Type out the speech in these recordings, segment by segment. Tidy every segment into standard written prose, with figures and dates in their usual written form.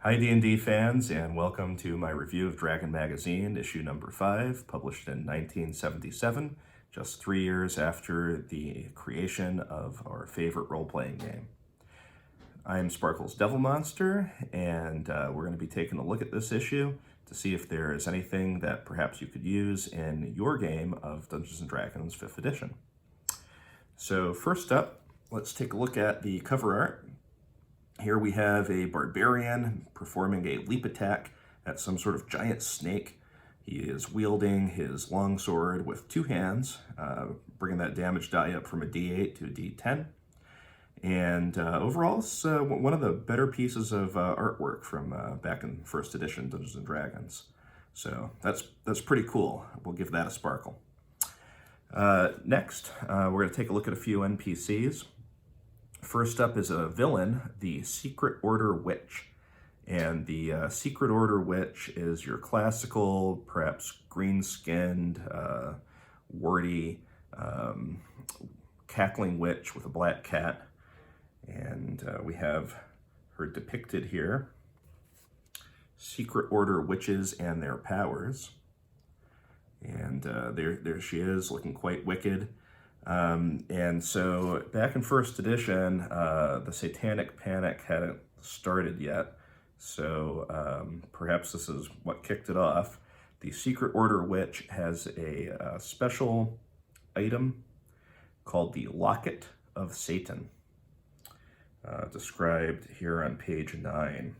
Hi D&D fans, and welcome to my review of Dragon Magazine, issue number 5, published in 1977, just 3 years after the creation of our favorite role-playing game. I'm Sparkle's Devil Monster, and we're going to be taking a look at this issue to see if there is anything that perhaps you could use in your game of Dungeons & Dragons 5th edition. So first up, let's take a look at the cover art. Here we have a barbarian performing a leap attack at some sort of giant snake. He is wielding his longsword with 2 hands, bringing that damage die up from a D8 to a D10. And overall, it's one of the better pieces of artwork from back in 1st edition Dungeons & Dragons. So that's pretty cool. We'll give that a sparkle. Next, we're going to take a look at a few NPCs. First up is a villain, the Secret Order Witch. And the Secret Order Witch is your classical, perhaps green-skinned, wordy, cackling witch with a black cat. And we have her depicted here. Secret Order Witches and Their Powers. And there she is, looking quite wicked. And so back in 1st edition, the Satanic Panic hadn't started yet, so perhaps this is what kicked it off. The Secret Order Witch has a special item called the Locket of Satan, described here on page 9.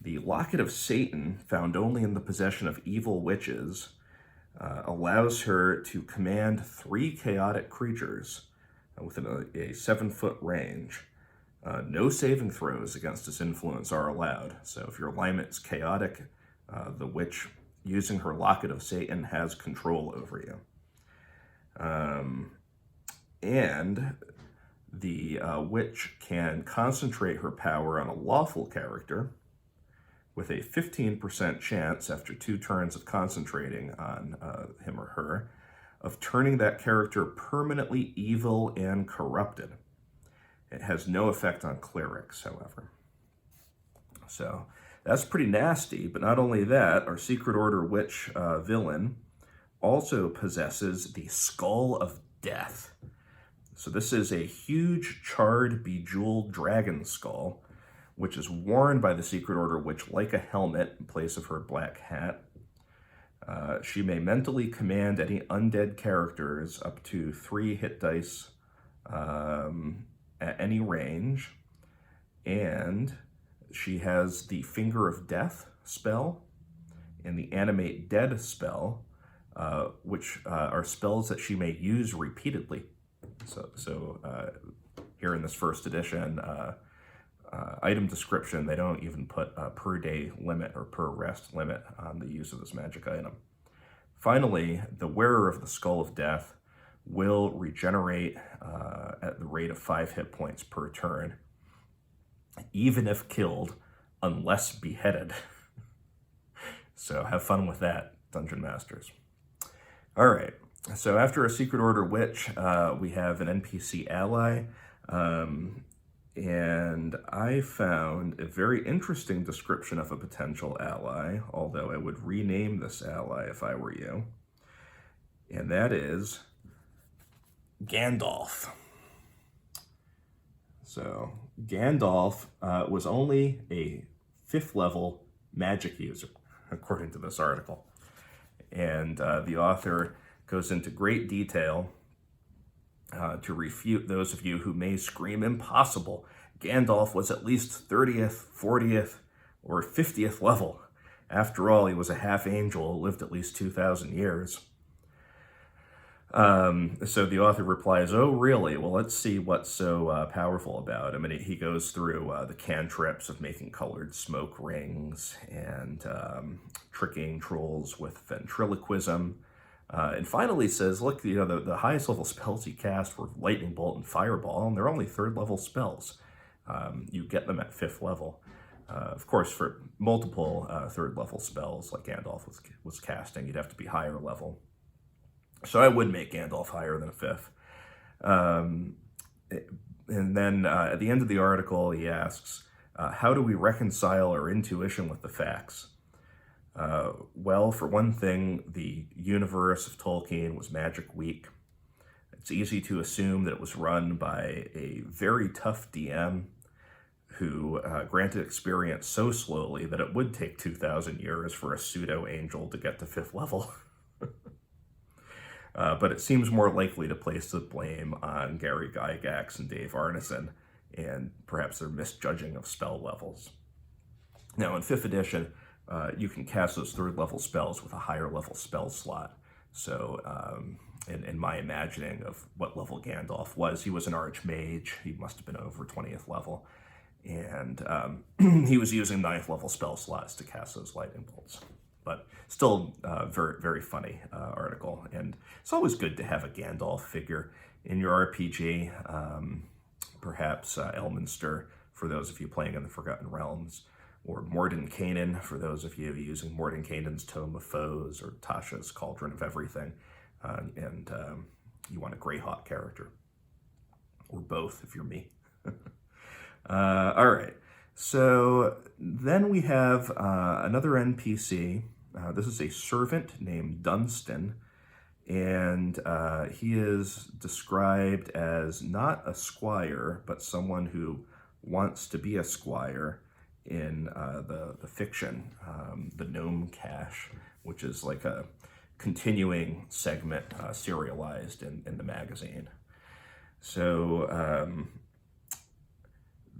The Locket of Satan, found only in the possession of evil witches, allows her to command 3 chaotic creatures within a 7-foot range. No saving throws against its influence are allowed. So if your alignment is chaotic, the witch using her Locket of Satan has control over you. And the witch can concentrate her power on a lawful character with a 15% chance after 2 turns of concentrating on him or her, of turning that character permanently evil and corrupted. It has no effect on clerics, however. So that's pretty nasty, but not only that, our Secret Order Witch villain also possesses the Skull of Death. So this is a huge, charred, bejeweled dragon skull, which is worn by the Secret Order Witch like a helmet in place of her black hat. She may mentally command any undead characters up to 3 hit dice at any range. And she has the Finger of Death spell and the Animate Dead spell, which are spells that she may use repeatedly. So here in this 1st edition, item description, they don't even put a per day limit or per rest limit on the use of this magic item. Finally, the wearer of the Skull of Death will regenerate at the rate of 5 hit points per turn, even if killed, unless beheaded. So have fun with that, Dungeon Masters. All right, so after a Secret Order Witch, we have an NPC ally. And I found a very interesting description of a potential ally, although I would rename this ally if I were you. And that is Gandalf. So Gandalf was only a 5th level magic user, according to this article. And the author goes into great detail to refute those of you who may scream impossible. Gandalf was at least 30th, 40th, or 50th level. After all, he was a half-angel who lived at least 2,000 years. So the author replies, oh, really? Well, let's see what's so powerful about him. And he goes through the cantrips of making colored smoke rings and tricking trolls with ventriloquism. And finally says, look, the highest level spells he cast were Lightning Bolt and Fireball, and they're only 3rd level spells. You get them at 5th level. Of course, for multiple 3rd level spells like Gandalf was casting, you'd have to be higher level. So I would make Gandalf higher than a 5th. And then at the end of the article, he asks, How do we reconcile our intuition with the facts? Well, for one thing, the universe of Tolkien was magic weak. It's easy to assume that it was run by a very tough DM who granted experience so slowly that it would take 2,000 years for a pseudo-angel to get to 5th level. But it seems more likely to place the blame on Gary Gygax and Dave Arneson, and perhaps their misjudging of spell levels. Now, in 5th edition, you can cast those 3rd level spells with a higher level spell slot. So, in my imagining of what level Gandalf was, he was an archmage. He must have been over 20th level. And he was using 9th level spell slots to cast those lightning bolts. But still, very, very funny article. And it's always good to have a Gandalf figure in your RPG. Perhaps Elminster, for those of you playing in the Forgotten Realms, or Mordenkainen, for those of you using Mordenkainen's Tome of Foes, or Tasha's Cauldron of Everything, and you want a Greyhawk character, or both if you're me. All right, so then we have another NPC. This is a servant named Dunstan, and he is described as not a squire, but someone who wants to be a squire in the fiction, the Gnome Cache, which is like a continuing segment serialized in the magazine. So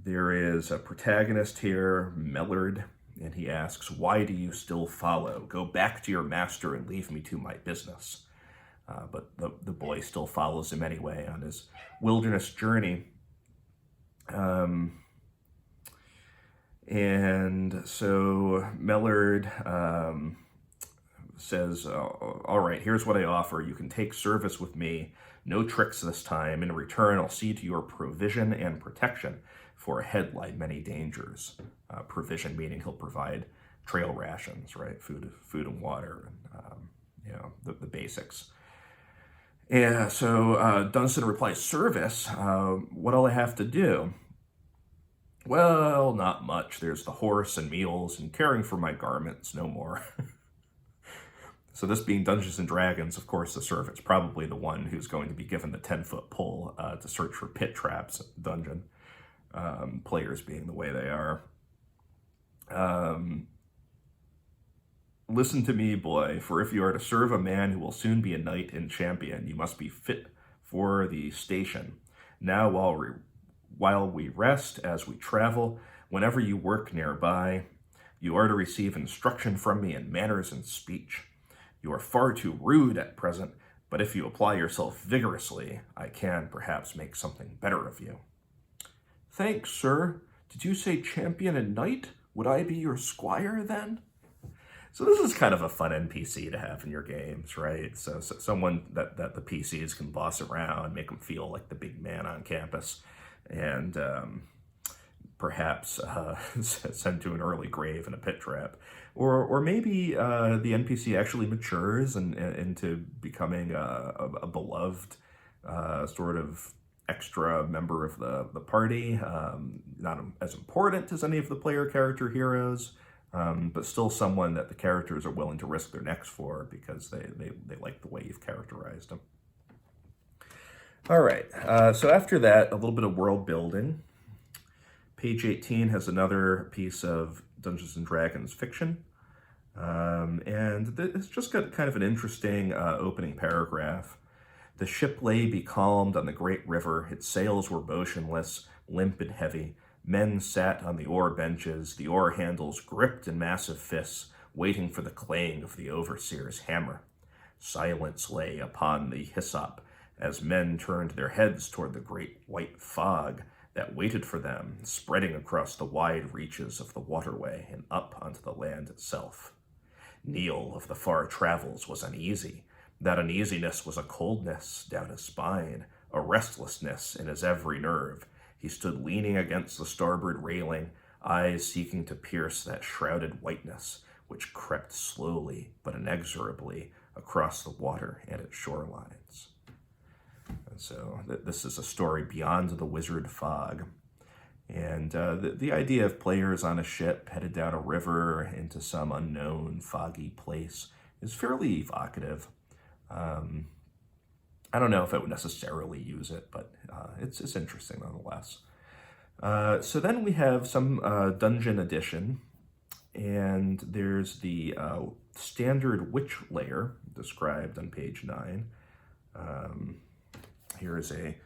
there is a protagonist here, Mellard, and he asks, "Why do you still follow? Go back to your master and leave me to my business." But the boy still follows him anyway on his wilderness journey. And so Mellard says, "All right, here's what I offer. You can take service with me. No tricks this time. In return, I'll see to your provision and protection, for ahead lie many dangers." Provision meaning he'll provide trail rations, right? Food and water, and the basics. Yeah. So Dunstan replies, "Service? What all I have to do?" "Well, not much. There's the horse and meals and caring for my garments, no more." So this being Dungeons & Dragons, of course, the servant's probably the one who's going to be given the 10-foot pole to search for pit traps at the dungeon, players being the way they are. "Listen to me, boy, for if you are to serve a man who will soon be a knight and champion, you must be fit for the station. Now, while we rest as we travel, whenever you work nearby, you are to receive instruction from me in manners and speech. You are far too rude at present, but if you apply yourself vigorously, I can perhaps make something better of you." "Thanks, sir. Did you say champion and knight? Would I be your squire then?" So this is kind of a fun NPC to have in your games, right? So someone that the PCs can boss around, make them feel like the big man on campus, and perhaps send to an early grave in a pit trap. Or maybe the NPC actually matures into becoming a beloved sort of extra member of the party, not as important as any of the player character heroes, but still someone that the characters are willing to risk their necks for because they like the way you've characterized them. All right, so after that, a little bit of world building. Page 18 has another piece of Dungeons & Dragons fiction, and it's just got kind of an interesting opening paragraph. "The ship lay becalmed on the great river. Its sails were motionless, limp and heavy. Men sat on the oar benches, the oar handles gripped in massive fists, waiting for the clang of the overseer's hammer. Silence lay upon the hyssop as men turned their heads toward the great white fog that waited for them, spreading across the wide reaches of the waterway and up onto the land itself. Neil of the far travels was uneasy. That uneasiness was a coldness down his spine, a restlessness in his every nerve. He stood leaning against the starboard railing, eyes seeking to pierce that shrouded whiteness, which crept slowly but inexorably across the water and its shorelines." And so this is a story beyond the wizard fog. And the idea of players on a ship headed down a river into some unknown foggy place is fairly evocative. I don't know if I would necessarily use it, but it's interesting nonetheless. So then we have some dungeon edition, and there's the standard witch lair described on page 9. Here is a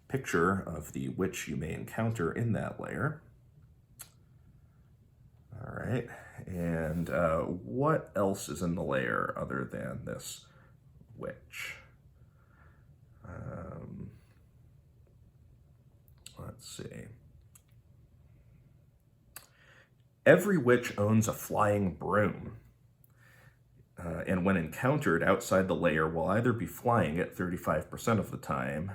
picture of the witch you may encounter in that lair. All right, and what else is in the lair other than this witch? Let's see. Every witch owns a flying broom, and when encountered outside the lair will either be flying at 35% of the time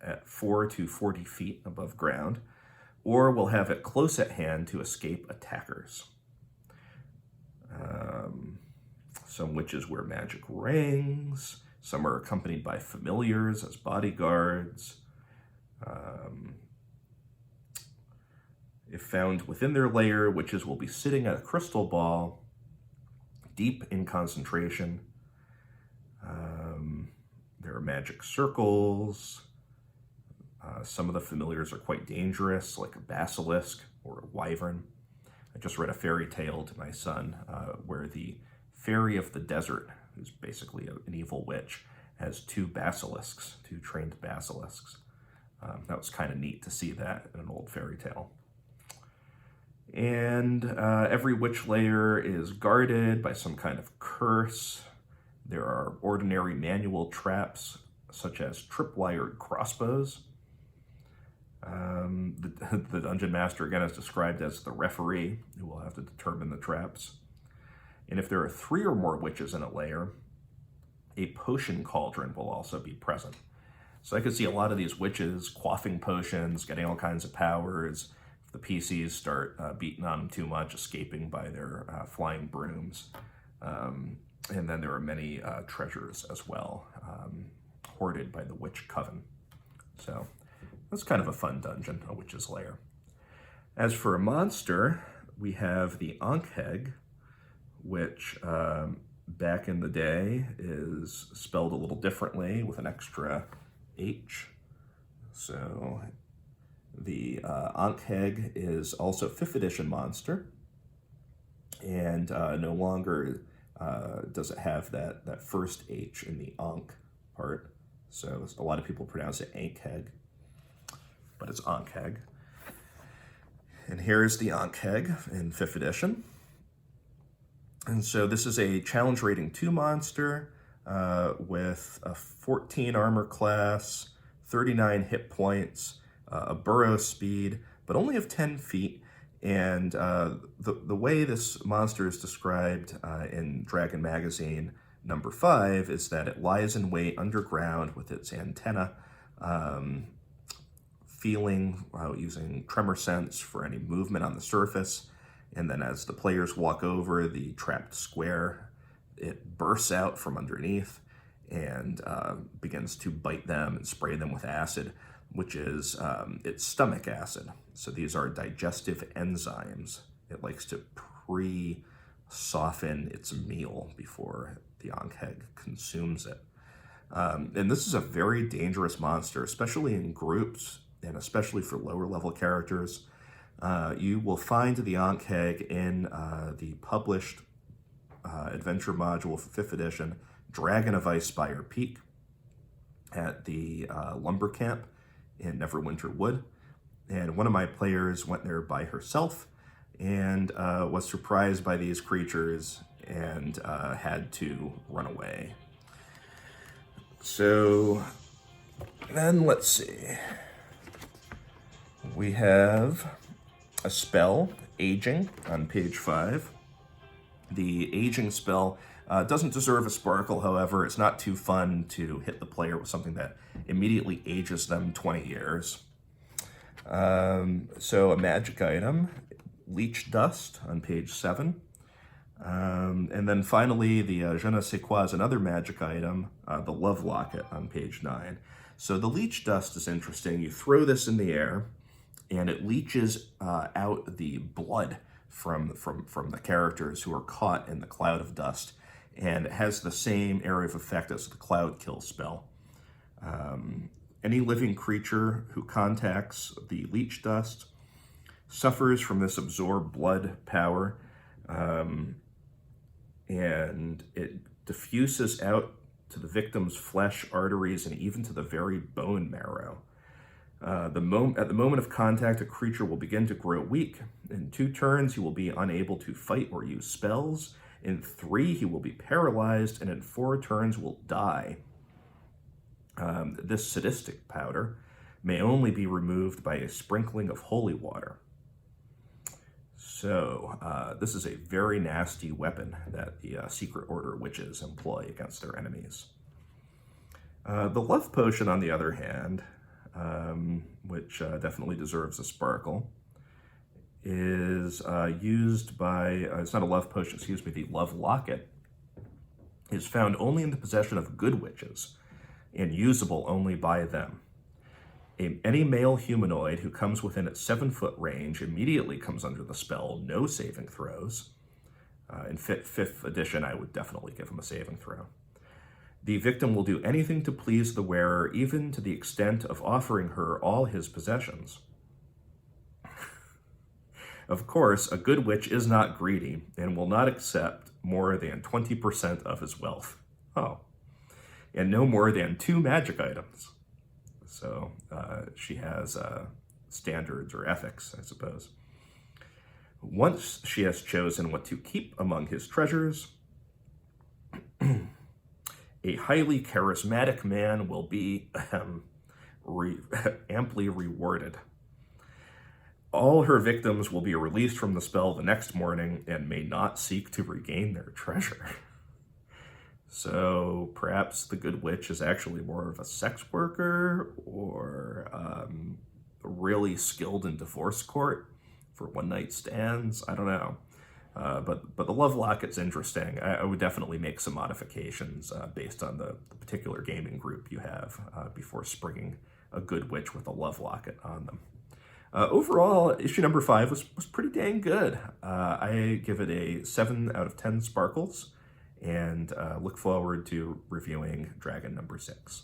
at 4 to 40 feet above ground, or will have it close at hand to escape attackers. Some witches wear magic rings. Some are accompanied by familiars as bodyguards. If found within their lair, witches will be sitting at a crystal ball, deep in concentration. There are magic circles. Some of the familiars are quite dangerous, like a basilisk or a wyvern. I just read a fairy tale to my son where the fairy of the desert, who's basically an evil witch, has two trained basilisks. That was kind of neat to see that in an old fairy tale. And every witch lair is guarded by some kind of curse. There are ordinary manual traps, such as tripwired crossbows. The dungeon master, again, is described as the referee, who will have to determine the traps. And if there are 3 or more witches in a lair, a potion cauldron will also be present. So I could see a lot of these witches quaffing potions, getting all kinds of powers. If the PCs start beating on them too much, escaping by their flying brooms. And then there are many treasures as well, hoarded by the witch coven. So that's kind of a fun dungeon, a witch's lair. As for a monster, we have the Ankheg, which back in the day is spelled a little differently with an extra H. So the Ankheg is also 5th edition monster, and no longer does it have that first H in the Ankh part. So a lot of people pronounce it Ankheg, but it's Ankheg. And here's the Ankheg in 5th edition. And so this is a challenge rating 2 monster with a 14 armor class, 39 hit points, a burrow speed, but only of 10 feet. And the way this monster is described in Dragon Magazine number 5 is that it lies in wait underground with its antenna, feeling using tremor sense for any movement on the surface. And then as the players walk over the trapped square, it bursts out from underneath and begins to bite them and spray them with acid, which is its stomach acid. So these are digestive enzymes. It likes to pre-soften its meal before the Ankheg consumes it. And this is a very dangerous monster, especially in groups and especially for lower level characters. You will find the Ankheg in the published adventure module for 5th edition, Dragon of Icespire Peak, at the lumber camp in Neverwinter Wood. And one of my players went there by herself and was surprised by these creatures and had to run away. So then let's see. We have a spell, Aging, on page 5. The Aging spell doesn't deserve a sparkle, however. It's not too fun to hit the player with something that immediately ages them 20 years. So a magic item, Leech Dust, on page 7. And then finally, the Je ne sais quoi is another magic item, the Love Locket, on page 9. So the Leech Dust is interesting. You throw this in the air, and it leaches out the blood from the characters who are caught in the cloud of dust, and it has the same area of effect as the cloud kill spell. Any living creature who contacts the leech dust suffers from this absorb blood power, and it diffuses out to the victim's flesh, arteries, and even to the very bone marrow. At the moment of contact, a creature will begin to grow weak. In 2 turns, he will be unable to fight or use spells. In 3, he will be paralyzed, and in 4 turns will die. This sadistic powder may only be removed by a sprinkling of holy water. So this is a very nasty weapon that the Secret Order witches employ against their enemies. The love potion, on the other hand, which definitely deserves a sparkle, is used by, it's not a love potion, excuse me, the love locket is found only in the possession of good witches and usable only by them. Any male humanoid who comes within its 7-foot range immediately comes under the spell, no saving throws. In 5th edition, I would definitely give him a saving throw. The victim will do anything to please the wearer, even to the extent of offering her all his possessions. Of course, a good witch is not greedy and will not accept more than 20% of his wealth. Oh. And no more than 2 magic items. So she has standards or ethics, I suppose. Once she has chosen what to keep among his treasures, a highly charismatic man will be amply rewarded. All her victims will be released from the spell the next morning and may not seek to regain their treasure. So perhaps the good witch is actually more of a sex worker, or really skilled in divorce court for one-night stands. I don't know. But the love locket's interesting. I would definitely make some modifications based on the particular gaming group you have before springing a good witch with a love locket on them. Overall, issue number 5 was pretty dang good. I give it a 7 out of 10 sparkles, and look forward to reviewing Dragon number 6.